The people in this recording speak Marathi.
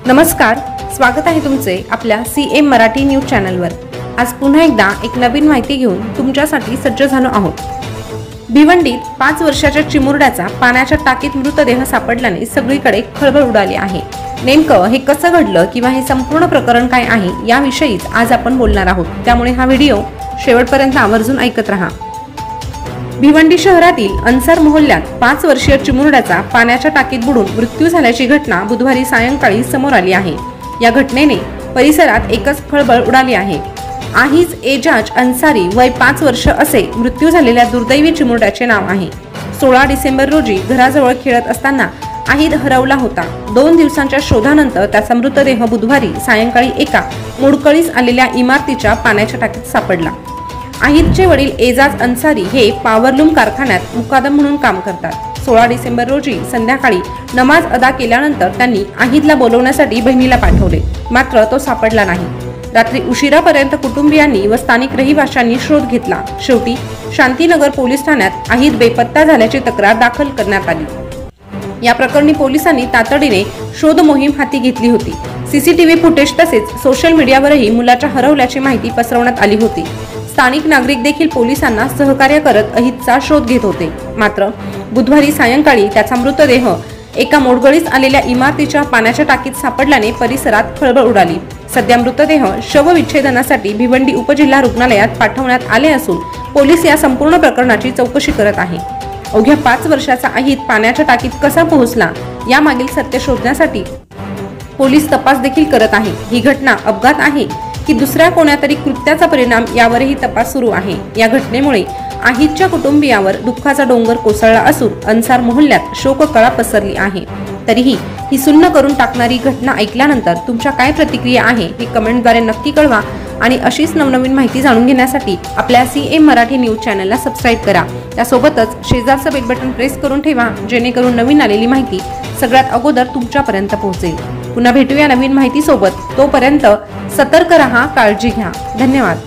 नमस्कार, स्वागत आहे तुमचे आपल्या CM मराठी न्यूज चॅनलवर। आज पुन्हा एकदा एक नवीन माहिती घेऊन तुमच्यासाठी सज्ज झालो आहोत। भिवंडीत 5 वर्षाच्या चिमुरड्याचा पाण्याच्या टाकीत मृतदेह सापडल्याने सगळीकडे खळबळ उडाली आहे। नेमकं हे कसं घडलं किंवा हे संपूर्ण प्रकरण काय आहे याविषयीच आज आपण बोलणार आहोत, त्यामुळे हा व्हिडिओ शेवटपर्यंत आवर्जून ऐकत रहा। भिवंडी शहरातील अन्सार मोहल्ल्यात 5 वर्षीय चिमुरड्याचा पाण्याच्या टाकीत बुडून मृत्यू झाल्याची घटना बुधवारी सायंकाळी समोर आली आहे। या घटनेने परिसरात एकच खळबळ उडाली आहे। आहिज एजाज अन्सारी वय 5 वर्ष असे मृत्यू झालेल्या दुर्दैवी चिमुरड्याचे नाव आहे। 16 डिसेंबर रोजी घराजवळ खेळत असताना आहिद हरवला होता। 2 दिवसांच्या शोधानंतर त्याचा मृतदेह बुधवारी सायंकाळी एका मोडकळीस आलेल्या इमारतीच्या पाण्याच्या टाकीत सापडला। आहिदचे वडील एजाज अन्सारी हे पॉवरलूम कारखान्यात मुकादम म्हणून काम करतात। 16 डिसेंबर रोजी संध्याकाळी नमाज अदा केल्यानंतर त्यांनी आहिदला बोलवण्यासाठी बहिणीला पाठवले, मात्र तो सापडला नाही। रात्री उशिरापर्यंत कुटुंबियांनी व स्थानिक रहिवाशांनी शोध घेतला। शेवटी शांतीनगर पोलीस ठाण्यात आहिद बेपत्ता झाल्याची तक्रार दाखल करण्यात आली। या प्रकरणी पोलिसांनी तातडीने शोध मोहीम हाती घेतली होती। सीसीटीव्ही फुटेज तसेच सोशल मीडियावरही मुलाच्या हरवल्याची माहिती पसरवण्यात आली होती। स्थानिक नागरिक देखील पोलिसांना सहकार्य करत अहिदचा शोध घेत होते, मात्र बुधवारी सायंकाळी त्याचा मृतदेह एका मोडगळीस आलेल्या इमारतीच्या पाण्याच्या टाकीत सापडल्याने परिसरात खळबळ उडाली। सध्या मृतदेह शवविच्छेदनासाठी भिवंडी उपजिल्हा रुग्णालयात पाठवण्यात आले असून पोलीस या संपूर्ण प्रकरणाची चौकशी करत आहे। अवघ्या 5 वर्षाचा आहिद पाण्याच्या टाकीत कसा पोहोचला यामागील सत्य शोधण्यासाठी पोलीस तपास देखील करत आहे। ही घटना अपघात आहे की दुसऱ्या कोणत्यातरी कृत्याचा परिणाम यावरही तपास सुरू आहे। या घटनेमुळे आहिदच्या कुटुंबियावर दुःखाचा डोंगर कोसळला असून अन्सार मोहल्ल्यात शोककळा पसरली आहे। तरीही ही सुन्न करून टाकणारी घटना ऐकल्यानंतर तुमच्या काय प्रतिक्रिया आहे हे कमेंटद्वारे नक्की कळवा आणि अशीच नवनवीन माहिती जाणून घेण्यासाठी आपल्या CM मराठी न्यूज चॅनलला सबस्क्राइब करा। त्यासोबतच शेजारचं बेल बटन प्रेस करून ठेवा, जेणेकरून नवीन आलेली माहिती सगळ्यात अगोदर तुमच्यापर्यंत पोहोचेल। पुन्हा भेटूया नवीन माहिती सोबत, तोपर्यंत सतर्क रहा, काळजी घ्या। धन्यवाद।